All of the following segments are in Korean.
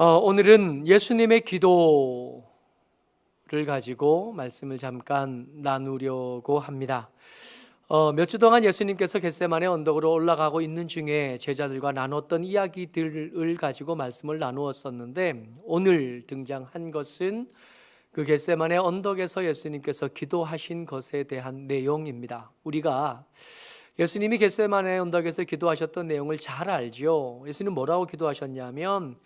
오늘은 예수님의 기도를 가지고 말씀을 잠깐 나누려고 합니다. 몇 주 동안 예수님께서 겟세마네 언덕으로 올라가고 있는 중에 제자들과 나눴던 이야기들을 가지고 말씀을 나누었었는데, 오늘 등장한 것은 그 겟세마네 언덕에서 예수님께서 기도하신 것에 대한 내용입니다. 우리가 예수님이 겟세마네 언덕에서 기도하셨던 내용을 잘 알죠. 예수님 뭐라고 기도하셨냐면,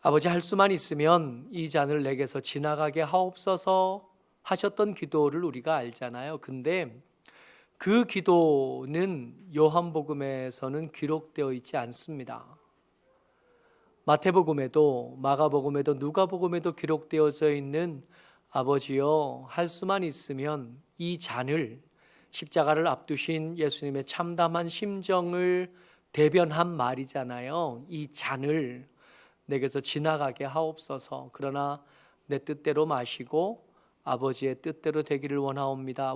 아버지, 할 수만 있으면 이 잔을 내게서 지나가게 하옵소서 하셨던 기도를 우리가 알잖아요. 근데 그 기도는 요한복음에서는 기록되어 있지 않습니다. 마태복음에도 마가복음에도 누가복음에도 기록되어져 있는 아버지여, 할 수만 있으면 이 잔을, 십자가를 앞두신 예수님의 참담한 심정을 대변한 말이잖아요. 이 잔을 내게서 지나가게 하옵소서. 그러나 내 뜻대로 마시고 아버지의 뜻대로 되기를 원합니다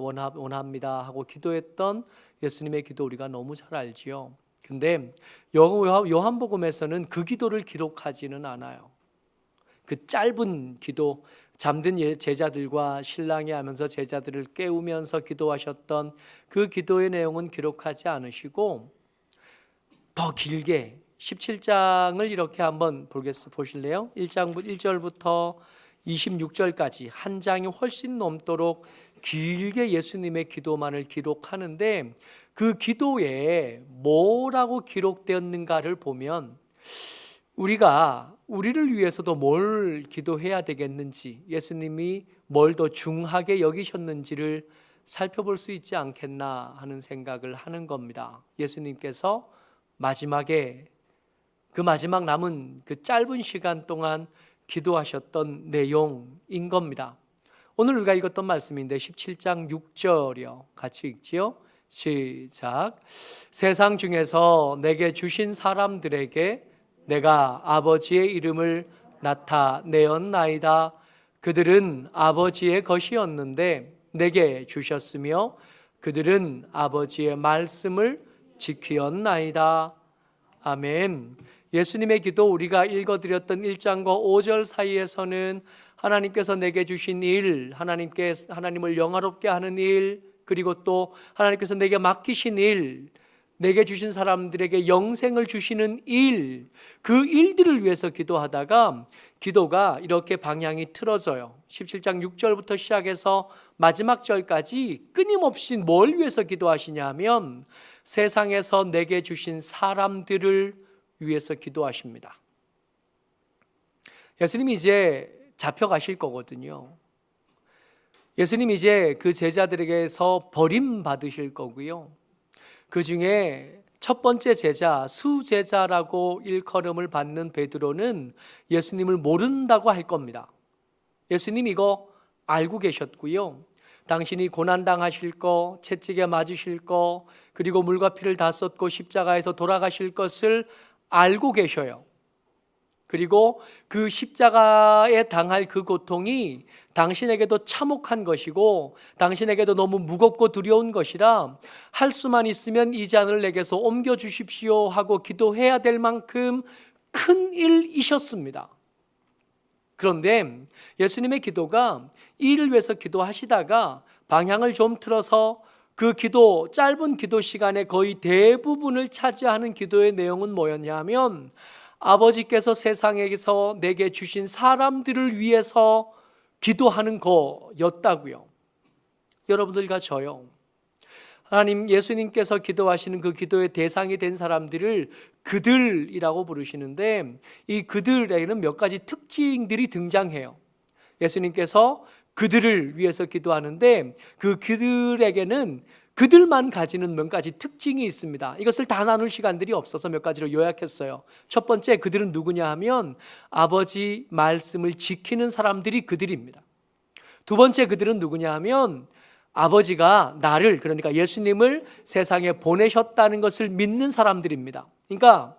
하고 기도했던 예수님의 기도 우리가 너무 잘 알지요. 근데 요한복음에서는 그 기도를 기록하지는 않아요. 그 짧은 기도, 잠든 제자들과 신랑이 하면서 제자들을 깨우면서 기도하셨던 그 기도의 내용은 기록하지 않으시고, 더 길게 17장을 이렇게 한번 보실래요? 1장 1절부터 26절까지 한 장이 훨씬 넘도록 길게 예수님의 기도만을 기록하는데, 그 기도에 뭐라고 기록되었는가를 보면 우리를 위해서도 뭘 기도해야 되겠는지, 예수님이 뭘 더 중하게 여기셨는지를 살펴볼 수 있지 않겠나 하는 생각을 하는 겁니다. 예수님께서 마지막에 그 마지막 남은 그 짧은 시간 동안 기도하셨던 내용인 겁니다. 오늘 우리가 읽었던 말씀인데 17장 6절이요. 같이 읽지요. 시작. 세상 중에서 내게 주신 사람들에게 내가 아버지의 이름을 나타내었나이다. 그들은 아버지의 것이었는데 내게 주셨으며 그들은 아버지의 말씀을 지키었나이다. 아멘. 예수님의 기도, 우리가 읽어드렸던 1장과 5절 사이에서는 하나님께서 내게 주신 일, 하나님을 영화롭게 하는 일, 그리고 또 하나님께서 내게 맡기신 일, 내게 주신 사람들에게 영생을 주시는 일, 그 일들을 위해서 기도하다가 기도가 이렇게 방향이 틀어져요. 17장 6절부터 시작해서 마지막 절까지 끊임없이 뭘 위해서 기도하시냐면 세상에서 내게 주신 사람들을 위해서 기도하십니다. 예수님이 이제 잡혀가실 거거든요. 예수님 이제 그 제자들에게서 버림받으실 거고요. 그 중에 첫 번째 제자, 수제자라고 일컬음을 받는 베드로는 예수님을 모른다고 할 겁니다. 예수님 이거 알고 계셨고요. 당신이 고난당하실 거, 채찍에 맞으실 거, 그리고 물과 피를 다 쏟고 십자가에서 돌아가실 것을 알고 계셔요. 그리고 그 십자가에 당할 그 고통이 당신에게도 참혹한 것이고 당신에게도 너무 무겁고 두려운 것이라 할 수만 있으면 이 잔을 내게서 옮겨주십시오 하고 기도해야 될 만큼 큰 일이셨습니다. 그런데 예수님의 기도가 이 일을 위해서 기도하시다가 방향을 좀 틀어서 그 기도, 짧은 기도 시간에 거의 대부분을 차지하는 기도의 내용은 뭐였냐면 아버지께서 세상에서 내게 주신 사람들을 위해서 기도하는 거였다고요. 여러분들과 저요, 하나님, 예수님께서 기도하시는 그 기도의 대상이 된 사람들을 그들이라고 부르시는데 이 그들에게는 몇 가지 특징들이 등장해요. 예수님께서 그들을 위해서 기도하는데 그 그들에게는 그들만 가지는 몇 가지 특징이 있습니다. 이것을 다 나눌 시간들이 없어서 몇 가지로 요약했어요. 첫 번째, 그들은 누구냐 하면 아버지 말씀을 지키는 사람들이 그들입니다. 두 번째, 그들은 누구냐 하면 아버지가 나를, 그러니까 예수님을 세상에 보내셨다는 것을 믿는 사람들입니다. 그러니까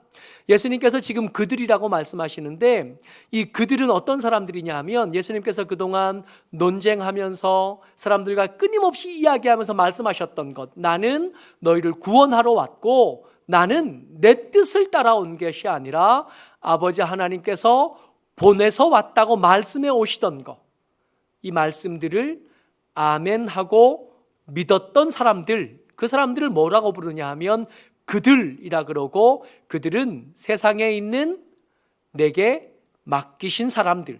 예수님께서 지금 그들이라고 말씀하시는데 이 그들은 어떤 사람들이냐 하면 예수님께서 그동안 논쟁하면서 사람들과 끊임없이 이야기하면서 말씀하셨던 것, 나는 너희를 구원하러 왔고 나는 내 뜻을 따라온 것이 아니라 아버지 하나님께서 보내서 왔다고 말씀해 오시던 거, 이 말씀들을 아멘하고 믿었던 사람들, 그 사람들을 뭐라고 부르냐 하면 그들이라 그러고, 그들은 세상에 있는 내게 맡기신 사람들,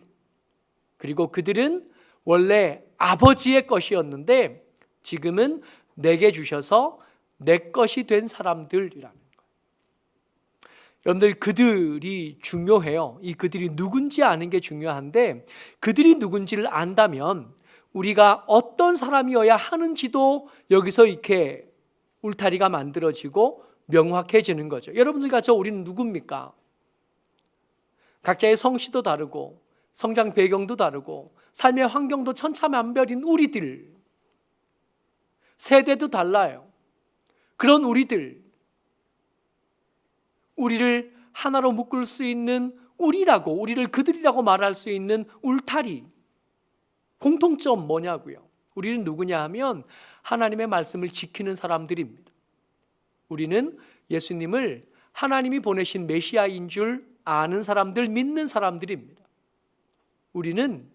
그리고 그들은 원래 아버지의 것이었는데 지금은 내게 주셔서 내 것이 된 사람들이라는 거예요. 여러분들, 그들이 중요해요. 이 그들이 누군지 아는 게 중요한데, 그들이 누군지를 안다면 우리가 어떤 사람이어야 하는지도 여기서 이렇게 울타리가 만들어지고 명확해지는 거죠. 여러분들과 저 우리는 누굽니까? 각자의 성씨도 다르고 성장 배경도 다르고 삶의 환경도 천차만별인 우리들, 세대도 달라요. 그런 우리를 하나로 묶을 수 있는 우리라고, 우리를 그들이라고 말할 수 있는 울타리, 공통점 뭐냐고요? 우리는 누구냐 하면 하나님의 말씀을 지키는 사람들입니다. 우리는 예수님을 하나님이 보내신 메시아인 줄 아는 사람들, 믿는 사람들입니다. 우리는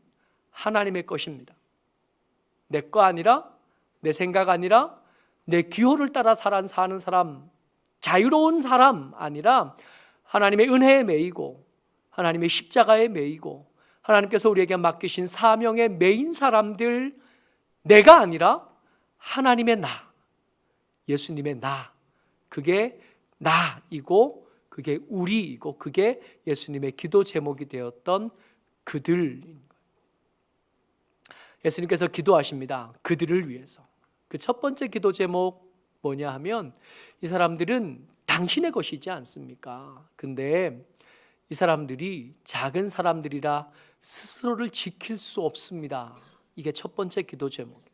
하나님의 것입니다. 내 거 아니라, 내 생각 아니라, 내 기호를 따라 사는 사람, 자유로운 사람 아니라 하나님의 은혜에 매이고 하나님의 십자가에 매이고 하나님께서 우리에게 맡기신 사명에 매인 사람들, 내가 아니라 하나님의 나, 예수님의 나, 그게 나이고 그게 우리이고 그게 예수님의 기도 제목이 되었던 그들인 거예요. 예수님께서 기도하십니다. 그들을 위해서. 그 첫 번째 기도 제목 뭐냐 하면, 이 사람들은 당신의 것이지 않습니까? 근데 이 사람들이 작은 사람들이라 스스로를 지킬 수 없습니다. 이게 첫 번째 기도 제목이에요.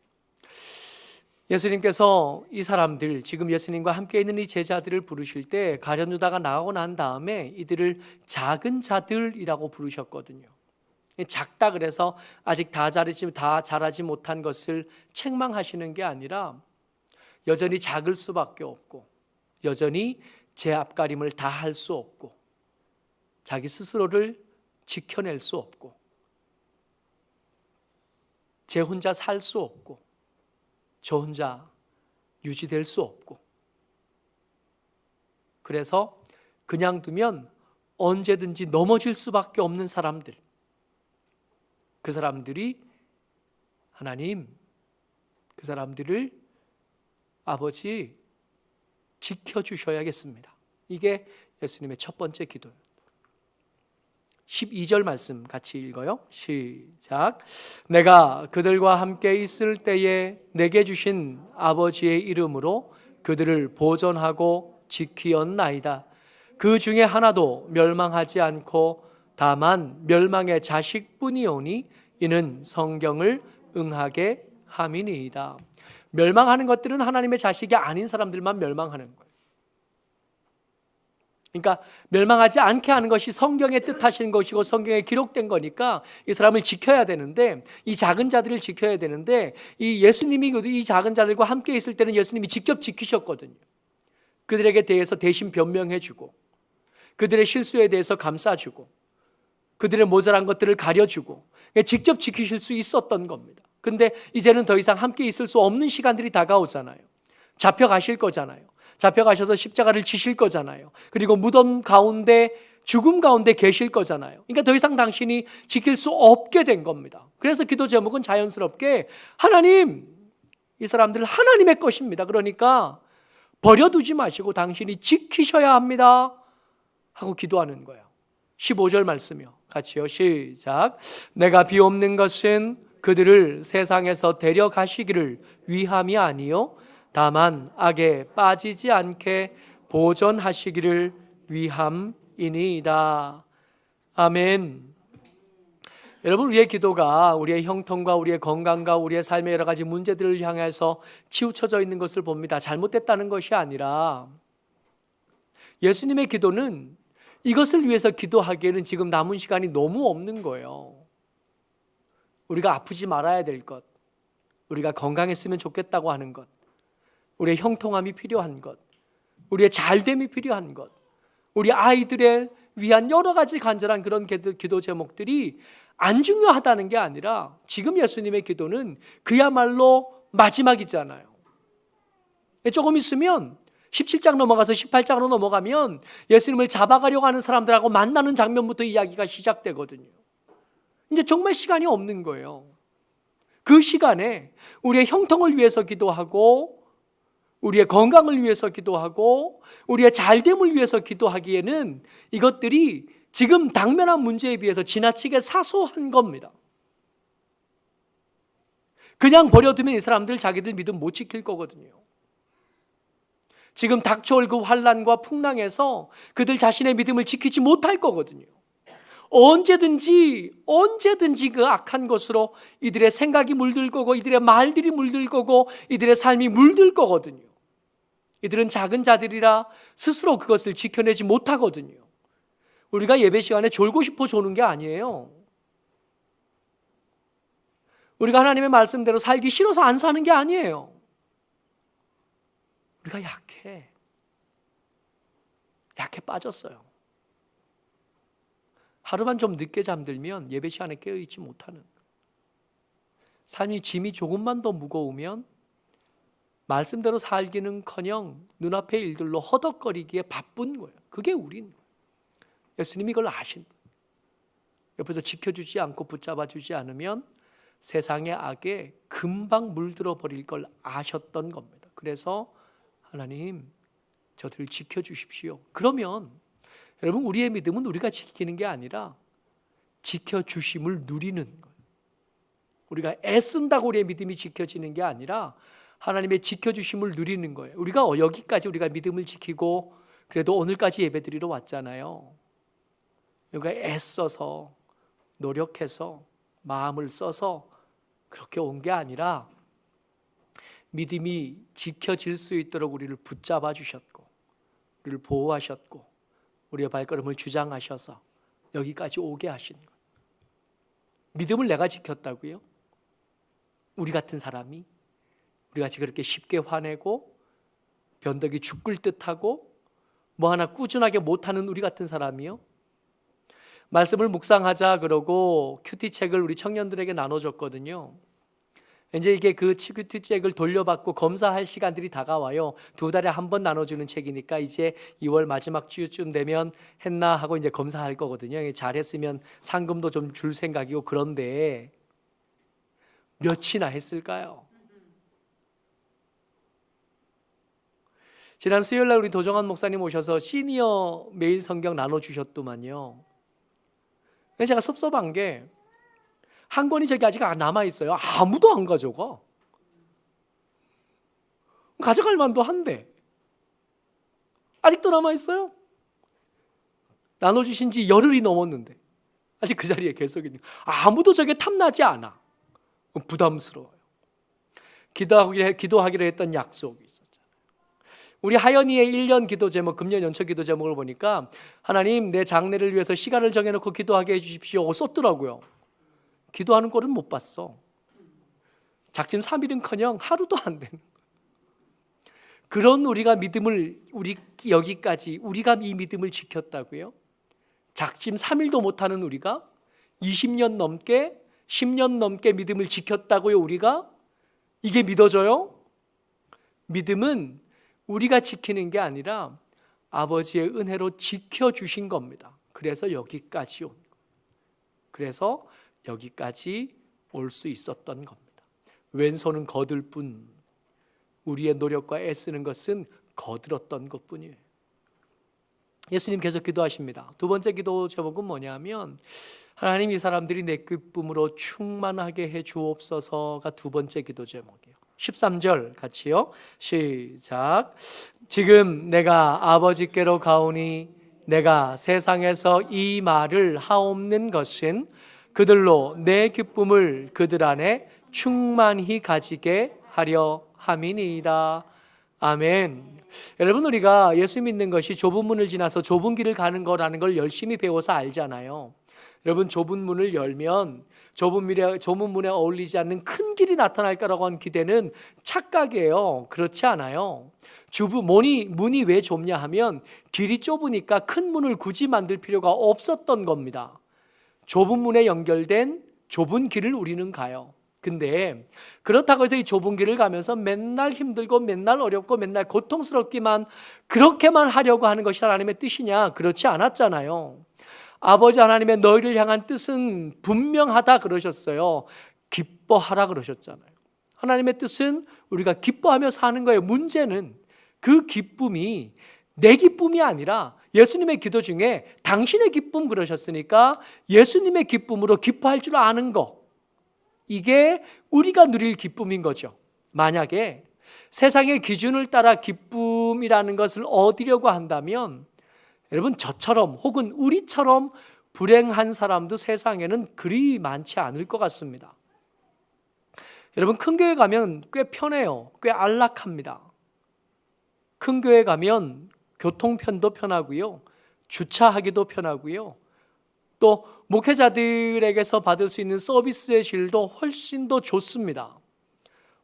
예수님께서 이 사람들, 지금 예수님과 함께 있는 이 제자들을 부르실 때 가룟 유다가 나가고 난 다음에 이들을 작은 자들이라고 부르셨거든요. 작다 그래서 아직 다 자라지 못한 것을 책망하시는 게 아니라 여전히 작을 수밖에 없고, 여전히 제 앞가림을 다 할 수 없고, 자기 스스로를 지켜낼 수 없고, 제 혼자 살 수 없고, 저 혼자 유지될 수 없고, 그래서 그냥 두면 언제든지 넘어질 수밖에 없는 사람들, 그 사람들이 하나님, 그 사람들을 아버지 지켜주셔야겠습니다. 이게 예수님의 첫 번째 기도예요. 12절 말씀 같이 읽어요. 시작. 내가 그들과 함께 있을 때에 내게 주신 아버지의 이름으로 그들을 보존하고 지키었나이다. 그 중에 하나도 멸망하지 않고 다만 멸망의 자식뿐이오니 이는 성경을 응하게 함이니이다. 멸망하는 것들은 하나님의 자식이 아닌 사람들만 멸망하는 거예요. 그러니까 멸망하지 않게 하는 것이 성경의 뜻하신 것이고 성경에 기록된 거니까 이 사람을 지켜야 되는데, 이 작은 자들을 지켜야 되는데, 이 예수님이 이 작은 자들과 함께 있을 때는 예수님이 직접 지키셨거든요. 그들에게 대해서 대신 변명해주고, 그들의 실수에 대해서 감싸주고, 그들의 모자란 것들을 가려주고, 직접 지키실 수 있었던 겁니다. 근데 이제는 더 이상 함께 있을 수 없는 시간들이 다가오잖아요. 잡혀가실 거잖아요. 잡혀가셔서 십자가를 지실 거잖아요. 그리고 무덤 가운데, 죽음 가운데 계실 거잖아요. 그러니까 더 이상 당신이 지킬 수 없게 된 겁니다. 그래서 기도 제목은 자연스럽게 하나님, 이 사람들 하나님의 것입니다. 그러니까 버려두지 마시고 당신이 지키셔야 합니다 하고 기도하는 거예요. 15절 말씀이요. 같이요. 시작. 내가 비옵는 것은 그들을 세상에서 데려가시기를 위함이 아니요 다만 악에 빠지지 않게 보존하시기를 위함이니이다. 아멘. 여러분, 우리의 기도가 우리의 형통과 우리의 건강과 우리의 삶의 여러 가지 문제들을 향해서 치우쳐져 있는 것을 봅니다. 잘못됐다는 것이 아니라 예수님의 기도는 이것을 위해서 기도하기에는 지금 남은 시간이 너무 없는 거예요. 우리가 아프지 말아야 될 것, 우리가 건강했으면 좋겠다고 하는 것, 우리의 형통함이 필요한 것, 우리의 잘됨이 필요한 것, 우리 아이들의 위한 여러 가지 간절한 그런 기도 제목들이 안 중요하다는 게 아니라 지금 예수님의 기도는 그야말로 마지막이잖아요. 조금 있으면 17장 넘어가서 18장으로 넘어가면 예수님을 잡아가려고 하는 사람들하고 만나는 장면부터 이야기가 시작되거든요. 이제 정말 시간이 없는 거예요. 그 시간에 우리의 형통을 위해서 기도하고 우리의 건강을 위해서 기도하고 우리의 잘됨을 위해서 기도하기에는 이것들이 지금 당면한 문제에 비해서 지나치게 사소한 겁니다. 그냥 버려두면 이 사람들 자기들 믿음 못 지킬 거거든요. 지금 닥쳐올 그 환난과 풍랑에서 그들 자신의 믿음을 지키지 못할 거거든요. 언제든지 그 악한 것으로 이들의 생각이 물들 거고 이들의 말들이 물들 거고 이들의 삶이 물들 거거든요. 이들은 작은 자들이라 스스로 그것을 지켜내지 못하거든요. 우리가 예배 시간에 졸고 싶어 조는 게 아니에요. 우리가 하나님의 말씀대로 살기 싫어서 안 사는 게 아니에요. 우리가 약해 빠졌어요. 하루만 좀 늦게 잠들면 예배 시간에 깨어있지 못하는, 삶이 짐이 조금만 더 무거우면 말씀대로 살기는커녕 눈앞의 일들로 허덕거리기에 바쁜 거예요. 그게 우린 거예요. 예수님이 이걸 아신 거예요. 옆에서 지켜주지 않고 붙잡아주지 않으면 세상의 악에 금방 물들어 버릴 걸 아셨던 겁니다. 그래서 하나님, 저들을 지켜주십시오. 그러면 여러분, 우리의 믿음은 우리가 지키는 게 아니라 지켜주심을 누리는 거예요. 우리가 애쓴다고 우리의 믿음이 지켜지는 게 아니라 하나님의 지켜주심을 누리는 거예요. 우리가 여기까지 우리가 믿음을 지키고 그래도 오늘까지 예배드리러 왔잖아요. 우리가 애써서 노력해서 마음을 써서 그렇게 온 게 아니라 믿음이 지켜질 수 있도록 우리를 붙잡아 주셨고 우리를 보호하셨고 우리의 발걸음을 주장하셔서 여기까지 오게 하신 거예요. 믿음을 내가 지켰다고요? 우리 같은 사람이? 우리같이 그렇게 쉽게 화내고 변덕이 죽을 듯하고 뭐 하나 꾸준하게 못하는 우리 같은 사람이요? 말씀을 묵상하자 그러고 큐티책을 우리 청년들에게 나눠줬거든요. 이제 이게 그 큐티책을 돌려받고 검사할 시간들이 다가와요. 2달에 한 번 나눠주는 책이니까 이제 2월 마지막 주쯤 되면 했나 하고 이제 검사할 거거든요. 잘했으면 상금도 좀 줄 생각이고. 그런데 몇이나 했을까요? 지난 수요일날 우리 도정환 목사님 오셔서 시니어 메일 성경 나눠주셨더만요. 제가 섭섭한 게 한 권이 저기 아직 남아있어요. 아무도 안 가져가. 가져갈 만도 한데 아직도 남아있어요. 나눠주신 지 열흘이 넘었는데 아직 그 자리에 계속 있는, 아무도 저게 탐나지 않아. 부담스러워요. 기도하기로 했던 약속이 있었잖아요. 우리 하연이의 1년 기도 제목, 금년 연초 기도 제목을 보니까 하나님, 내 장래를 위해서 시간을 정해놓고 기도하게 해주십시오 썼더라고요. 기도하는 꼴은 못 봤어. 작심 3일은커녕 하루도 안 되는 거예요. 그런 우리가 믿음을, 여기까지 우리가 이 믿음을 지켰다고요? 작심 3일도 못하는 우리가 20년 넘게 10년 넘게 믿음을 지켰다고요? 우리가? 이게 믿어져요? 믿음은 우리가 지키는 게 아니라 아버지의 은혜로 지켜주신 겁니다. 그래서 여기까지 온 거예요. 그래서 여기까지 올 수 있었던 겁니다. 왼손은 거들 뿐 우리의 노력과 애쓰는 것은 거들었던 것뿐이에요. 예수님 계속 기도하십니다. 두 번째 기도 제목은 뭐냐면 하나님, 이 사람들이 내 기쁨으로 충만하게 해 주옵소서가 두 번째 기도 제목이에요. 13절 같이요. 시작. 지금 내가 아버지께로 가오니 내가 세상에서 이 말을 하옵는 것은 그들로 내 기쁨을 그들 안에 충만히 가지게 하려 함이니이다. 아멘. 여러분, 우리가 예수 믿는 것이 좁은 문을 지나서 좁은 길을 가는 거라는 걸 열심히 배워서 알잖아요. 여러분, 좁은 문을 열면 좁은 문에 어울리지 않는 큰 길이 나타날 거라고 하는 기대는 착각이에요. 그렇지 않아요. 문이 왜 좁냐 하면 길이 좁으니까 큰 문을 굳이 만들 필요가 없었던 겁니다. 좁은 문에 연결된 좁은 길을 우리는 가요. 근데 그렇다고 해서 이 좁은 길을 가면서 맨날 힘들고 맨날 어렵고 맨날 고통스럽기만 그렇게만 하려고 하는 것이 하나님의 뜻이냐? 그렇지 않았잖아요. 아버지 하나님의 너희를 향한 뜻은 분명하다 그러셨어요. 기뻐하라 그러셨잖아요. 하나님의 뜻은 우리가 기뻐하며 사는 거예요. 문제는 그 기쁨이 내 기쁨이 아니라 예수님의 기도 중에 당신의 기쁨 그러셨으니까 예수님의 기쁨으로 기뻐할 줄 아는 거, 이게 우리가 누릴 기쁨인 거죠. 만약에 세상의 기준을 따라 기쁨이라는 것을 얻으려고 한다면 여러분, 저처럼 혹은 우리처럼 불행한 사람도 세상에는 그리 많지 않을 것 같습니다. 여러분, 큰 교회 가면 꽤 편해요. 꽤 안락합니다. 큰 교회 가면 교통편도 편하고요, 주차하기도 편하고요, 또 목회자들에게서 받을 수 있는 서비스의 질도 훨씬 더 좋습니다.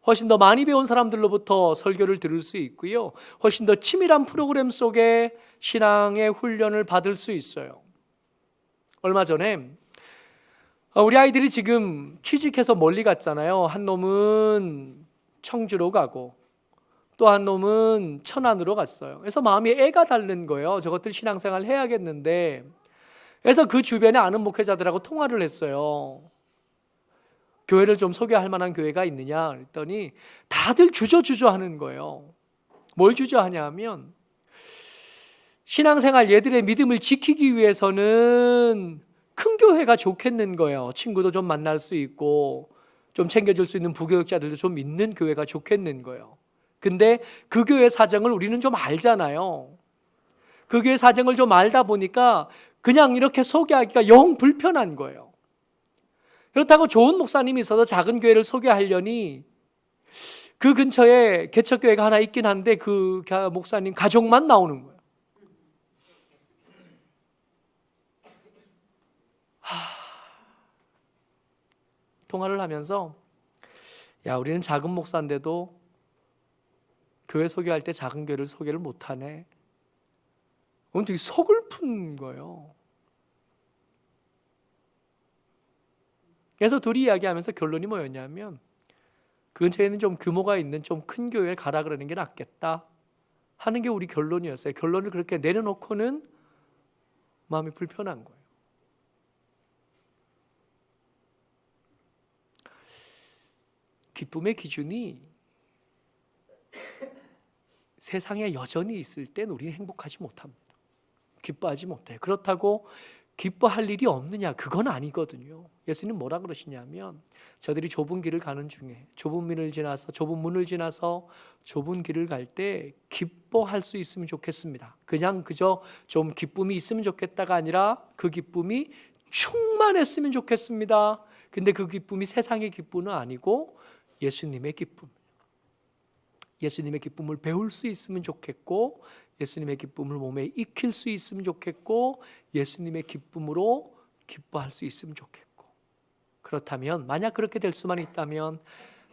훨씬 더 많이 배운 사람들로부터 설교를 들을 수 있고요, 훨씬 더 치밀한 프로그램 속에 신앙의 훈련을 받을 수 있어요. 얼마 전에 우리 아이들이 지금 취직해서 멀리 갔잖아요. 한 놈은 청주로 가고 또 한 놈은 천안으로 갔어요. 그래서 마음이 애가 닳는 거예요. 저것들 신앙생활 해야겠는데. 그래서 그 주변에 아는 목회자들하고 통화를 했어요. 교회를 좀 소개할 만한 교회가 있느냐 그랬더니 다들 주저주저 하는 거예요. 뭘 주저하냐 하면 신앙생활 얘들의 믿음을 지키기 위해서는 큰 교회가 좋겠는 거예요. 친구도 좀 만날 수 있고 좀 챙겨줄 수 있는 부교육자들도 좀 있는 교회가 좋겠는 거예요. 근데 그 교회 사정을 우리는 좀 알잖아요. 그 교회 사정을 좀 알다 보니까 그냥 이렇게 소개하기가 영 불편한 거예요. 그렇다고 좋은 목사님이 있어서 작은 교회를 소개하려니 그 근처에 개척교회가 하나 있긴 한데 그 목사님 가족만 나오는 거예요. 통화를 하면서 야, 우리는 작은 목사인데도 교회 소개할 때 작은 교회를 소개를 못하네. 오늘 되게 서글픈 거예요. 그래서 둘이 이야기하면서 결론이 뭐였냐면 그 근처에는 좀 규모가 있는 좀 큰 교회에 가라 그러는 게 낫겠다 하는 게 우리 결론이었어요. 결론을 그렇게 내려놓고는 마음이 불편한 거예요. 기쁨의 기준이 세상에 여전히 있을 땐 우리는 행복하지 못합니다. 기뻐하지 못해요. 그렇다고 기뻐할 일이 없느냐? 그건 아니거든요. 예수님 뭐라 그러시냐면 저들이 좁은 길을 가는 중에 좁은 문을 지나서 좁은 길을 갈 때 기뻐할 수 있으면 좋겠습니다. 그저 좀 기쁨이 있으면 좋겠다가 아니라 그 기쁨이 충만했으면 좋겠습니다. 근데 그 기쁨이 세상의 기쁨은 아니고 예수님의 기쁨. 예수님의 기쁨을 배울 수 있으면 좋겠고 예수님의 기쁨을 몸에 익힐 수 있으면 좋겠고 예수님의 기쁨으로 기뻐할 수 있으면 좋겠고, 그렇다면 만약 그렇게 될 수만 있다면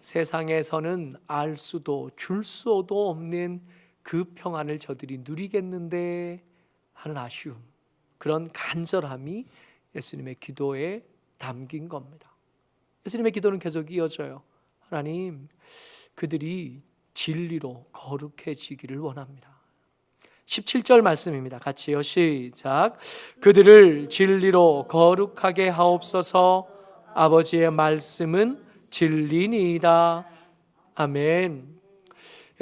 세상에서는 알 수도 줄 수도 없는 그 평안을 저들이 누리겠는데 하는 아쉬움, 그런 간절함이 예수님의 기도에 담긴 겁니다. 예수님의 기도는 계속 이어져요. 하나님, 그들이 진리로 거룩해지기를 원합니다. 17절 말씀입니다. 같이요. 시작. 그들을 진리로 거룩하게 하옵소서. 아버지의 말씀은 진리니이다. 아멘.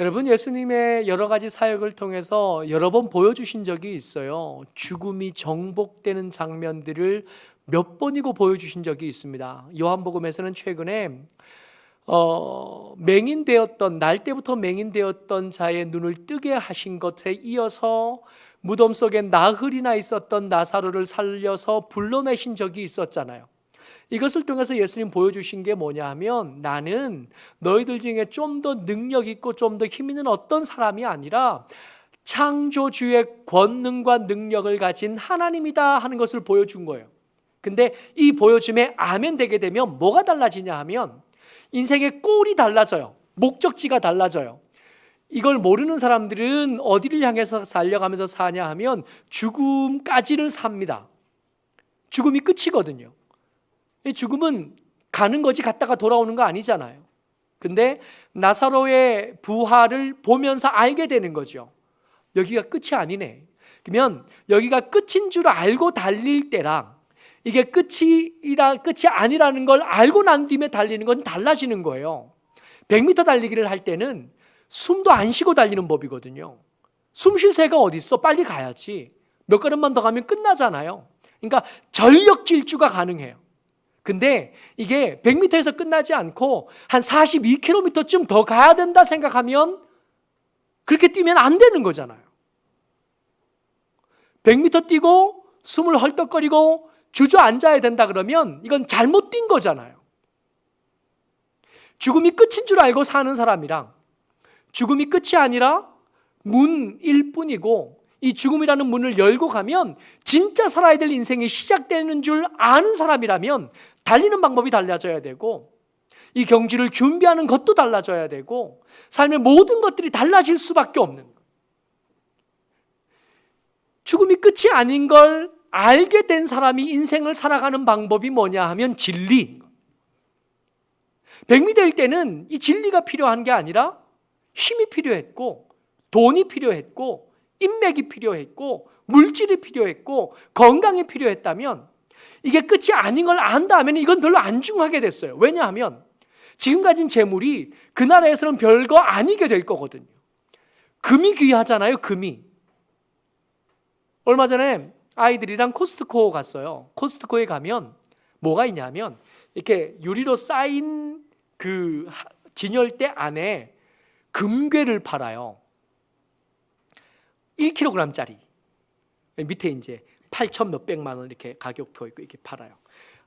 여러분, 예수님의 여러 가지 사역을 통해서 여러 번 보여주신 적이 있어요. 죽음이 정복되는 장면들을 몇 번이고 보여주신 적이 있습니다. 요한복음에서는 최근에 날 때부터 맹인되었던 자의 눈을 뜨게 하신 것에 이어서 무덤 속에 나흘이나 있었던 나사로를 살려서 불러내신 적이 있었잖아요. 이것을 통해서 예수님 보여주신 게 뭐냐 하면 나는 너희들 중에 좀 더 능력 있고 좀 더 힘 있는 어떤 사람이 아니라 창조주의 권능과 능력을 가진 하나님이다 하는 것을 보여준 거예요. 근데 이 보여줌에 아멘 되게 되면 뭐가 달라지냐 하면 인생의 꼴이 달라져요. 목적지가 달라져요. 이걸 모르는 사람들은 어디를 향해서 달려가면서 사냐 하면 죽음까지를 삽니다. 죽음이 끝이거든요. 죽음은 가는 거지 갔다가 돌아오는 거 아니잖아요. 근데 나사로의 부활을 보면서 알게 되는 거죠. 여기가 끝이 아니네. 그러면 여기가 끝인 줄 알고 달릴 때랑 이게 끝이 아니라는 걸 알고 난 뒤에 달리는 건 달라지는 거예요. 100m 달리기를 할 때는 숨도 안 쉬고 달리는 법이거든요. 숨 쉴 새가 어디 있어? 빨리 가야지. 몇 걸음만 더 가면 끝나잖아요. 그러니까 전력 질주가 가능해요. 근데 이게 100m에서 끝나지 않고 한 42km쯤 더 가야 된다 생각하면 그렇게 뛰면 안 되는 거잖아요. 100m 뛰고 숨을 헐떡거리고 주저앉아야 된다 그러면 이건 잘못 뛴 거잖아요. 죽음이 끝인 줄 알고 사는 사람이랑 죽음이 끝이 아니라 문일 뿐이고 이 죽음이라는 문을 열고 가면 진짜 살아야 될 인생이 시작되는 줄 아는 사람이라면 달리는 방법이 달라져야 되고 이 경주를 준비하는 것도 달라져야 되고 삶의 모든 것들이 달라질 수밖에 없는 거예요. 죽음이 끝이 아닌 걸 알게 된 사람이 인생을 살아가는 방법이 뭐냐 하면 진리인 거예요. 100미대일 때는 이 진리가 필요한 게 아니라 힘이 필요했고 돈이 필요했고 인맥이 필요했고 물질이 필요했고 건강이 필요했다면 이게 끝이 아닌 걸 안다 하면 이건 별로 안 중요하게 됐어요. 왜냐하면 지금 가진 재물이 그 나라에서는 별거 아니게 될 거거든요. 금이 귀하잖아요. 금이. 얼마 전에 아이들이랑 코스트코 갔어요. 코스트코에 가면 뭐가 있냐면 이렇게 유리로 쌓인 그 진열대 안에 금괴를 팔아요. 1kg짜리. 밑에 이제 8천 몇백만 원 이렇게 가격표 있고 이렇게 팔아요.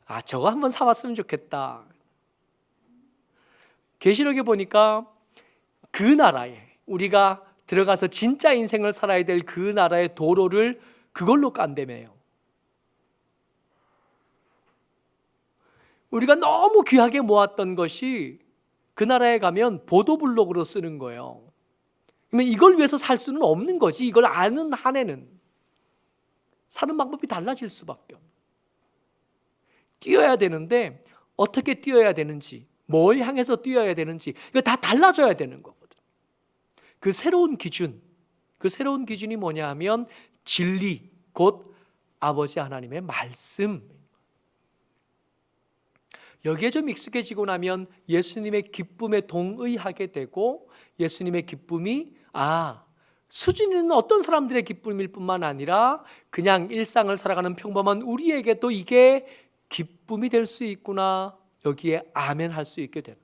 아, 저거 한번 사봤으면 좋겠다. 계시록에 보니까 그 나라에 우리가 들어가서 진짜 인생을 살아야 될 그 나라의 도로를 그걸로 깐다며요. 우리가 너무 귀하게 모았던 것이 그 나라에 가면 보도블록으로 쓰는 거예요. 그러면 이걸 위해서 살 수는 없는 거지. 이걸 아는 한에는 사는 방법이 달라질 수밖에 없어요. 뛰어야 되는데 어떻게 뛰어야 되는지, 뭘 향해서 뛰어야 되는지 이거 다 달라져야 되는 거거든요. 그 새로운 기준이 뭐냐 하면 진리, 곧 아버지 하나님의 말씀. 여기에 좀 익숙해지고 나면 예수님의 기쁨에 동의하게 되고 예수님의 기쁨이 수준 있는 어떤 사람들의 기쁨일 뿐만 아니라 그냥 일상을 살아가는 평범한 우리에게도 이게 기쁨이 될 수 있구나. 여기에 아멘 할 수 있게 되는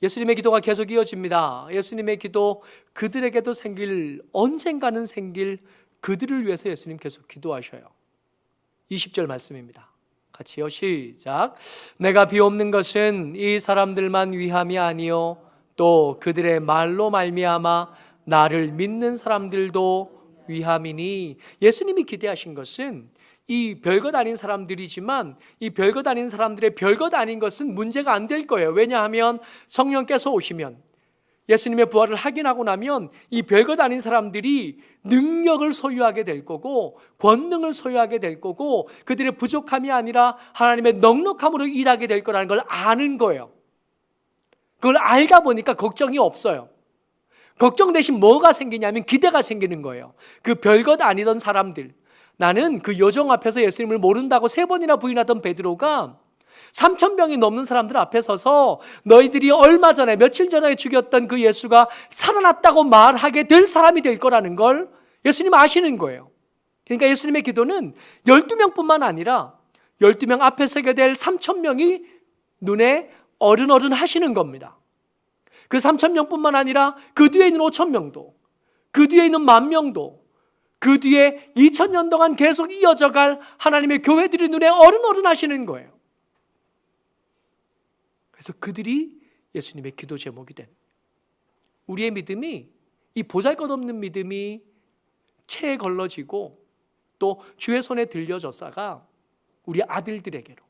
예수님의 기도가 계속 이어집니다. 예수님의 기도 그들에게도 언젠가는 생길 그들을 위해서 예수님 계속 기도하셔요. 20절 말씀입니다. 같이요. 시작. 내가 비옵는 것은 이 사람들만 위함이 아니요 또 그들의 말로 말미암아 나를 믿는 사람들도 위함이니. 예수님이 기대하신 것은 이 별것 아닌 사람들이지만 이 별것 아닌 사람들의 별것 아닌 것은 문제가 안 될 거예요. 왜냐하면 성령께서 오시면 예수님의 부활을 확인하고 나면 이 별것 아닌 사람들이 능력을 소유하게 될 거고 권능을 소유하게 될 거고 그들의 부족함이 아니라 하나님의 넉넉함으로 일하게 될 거라는 걸 아는 거예요. 그걸 알다 보니까 걱정이 없어요. 걱정 대신 뭐가 생기냐면 기대가 생기는 거예요. 그 별것 아니던 사람들, 나는 그 요정 앞에서 예수님을 모른다고 3번이나 부인하던 베드로가 3,000명이 넘는 사람들 앞에 서서 너희들이 얼마 전에 며칠 전에 죽였던 그 예수가 살아났다고 말하게 될 사람이 될 거라는 걸 예수님 아시는 거예요. 그러니까 예수님의 기도는 12명뿐만 아니라 12명 앞에 서게 될 3,000명이 눈에 어른어른 하시는 겁니다. 그 3,000명뿐만 아니라 그 뒤에 있는 5,000명도, 그 뒤에 있는 10,000명도, 그 뒤에 2000년 동안 계속 이어져 갈 하나님의 교회들이 눈에 어른어른 하시는 거예요. 그래서 그들이 예수님의 기도 제목이 된 우리의 믿음이, 이 보잘것없는 믿음이 채에 걸러지고 또 주의 손에 들려졌다가 우리 아들들에게로,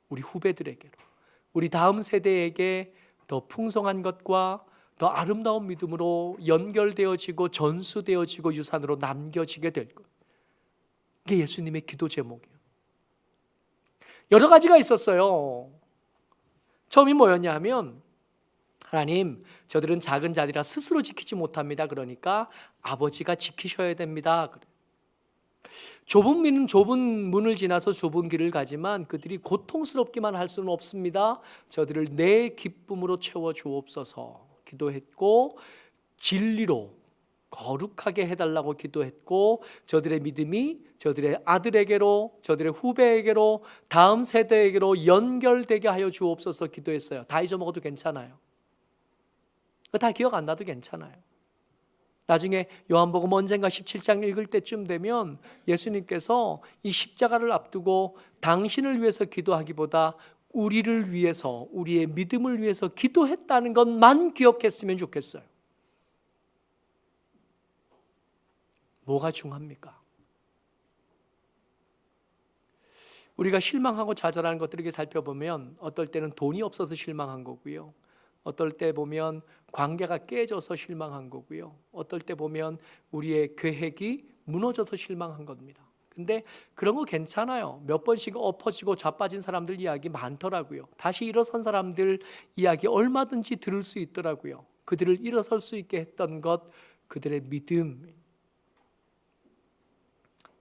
우리 후배들에게로, 우리 다음 세대에게 더 풍성한 것과 더 아름다운 믿음으로 연결되어지고 전수되어지고 유산으로 남겨지게 될 것. 이게 예수님의 기도 제목이에요. 여러 가지가 있었어요. 처음이 뭐였냐 하면, 하나님, 저들은 작은 자들이라 스스로 지키지 못합니다. 그러니까 아버지가 지키셔야 됩니다. 좁은 문을 지나서 좁은 길을 가지만 그들이 고통스럽기만 할 수는 없습니다. 저들을 내 기쁨으로 채워 주옵소서 기도했고, 진리로 거룩하게 해달라고 기도했고, 저들의 믿음이 저들의 아들에게로, 저들의 후배에게로, 다음 세대에게로 연결되게 하여 주옵소서 기도했어요. 다 잊어먹어도 괜찮아요. 다 기억 안 나도 괜찮아요. 나중에 요한복음 언젠가 17장 읽을 때쯤 되면 예수님께서 이 십자가를 앞두고 당신을 위해서 기도하기보다 우리를 위해서, 우리의 믿음을 위해서 기도했다는 것만 기억했으면 좋겠어요. 뭐가 중요합니까? 우리가 실망하고 좌절하는 것들을 이렇게 살펴보면 어떨 때는 돈이 없어서 실망한 거고요. 어떨 때 보면 관계가 깨져서 실망한 거고요. 어떨 때 보면 우리의 계획이 무너져서 실망한 겁니다. 근데 그런 거 괜찮아요. 몇 번씩 엎어지고 좌빠진 사람들 이야기 많더라고요. 다시 일어선 사람들 이야기 얼마든지 들을 수 있더라고요. 그들을 일어설 수 있게 했던 것, 그들의 믿음.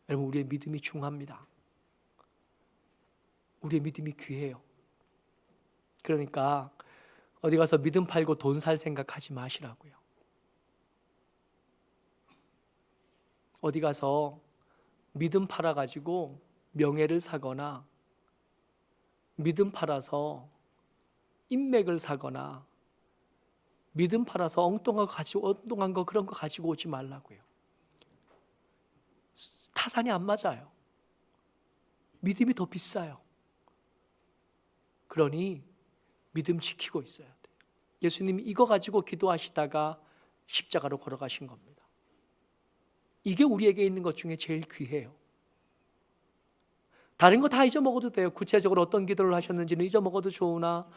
여러분, 우리의 믿음이 중요합니다. 우리의 믿음이 귀해요. 그러니까 어디 가서 믿음 팔고 돈 살 생각하지 마시라고요. 어디 가서 믿음 팔아가지고 명예를 사거나, 믿음 팔아서 인맥을 사거나, 믿음 팔아서 엉뚱한 거 그런 거 가지고 오지 말라고요. 타산이 안 맞아요. 믿음이 더 비싸요. 그러니 믿음 지키고 있어야 돼요. 예수님이 이거 가지고 기도하시다가 십자가로 걸어가신 겁니다. 이게 우리에게 있는 것 중에 제일 귀해요. 다른 거 다 잊어먹어도 돼요. 구체적으로 어떤 기도를 하셨는지는 잊어먹어도 좋으나,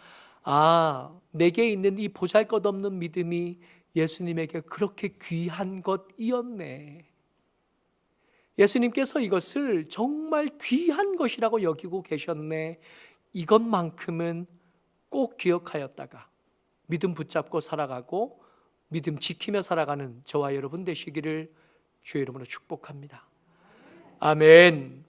내게 있는 이 보잘것없는 믿음이 예수님에게 그렇게 귀한 것이었네. 예수님께서 이것을 정말 귀한 것이라고 여기고 계셨네. 이것만큼은 꼭 기억하였다가 믿음 붙잡고 살아가고 믿음 지키며 살아가는 저와 여러분 되시기를 주의 이름으로 축복합니다. 아멘.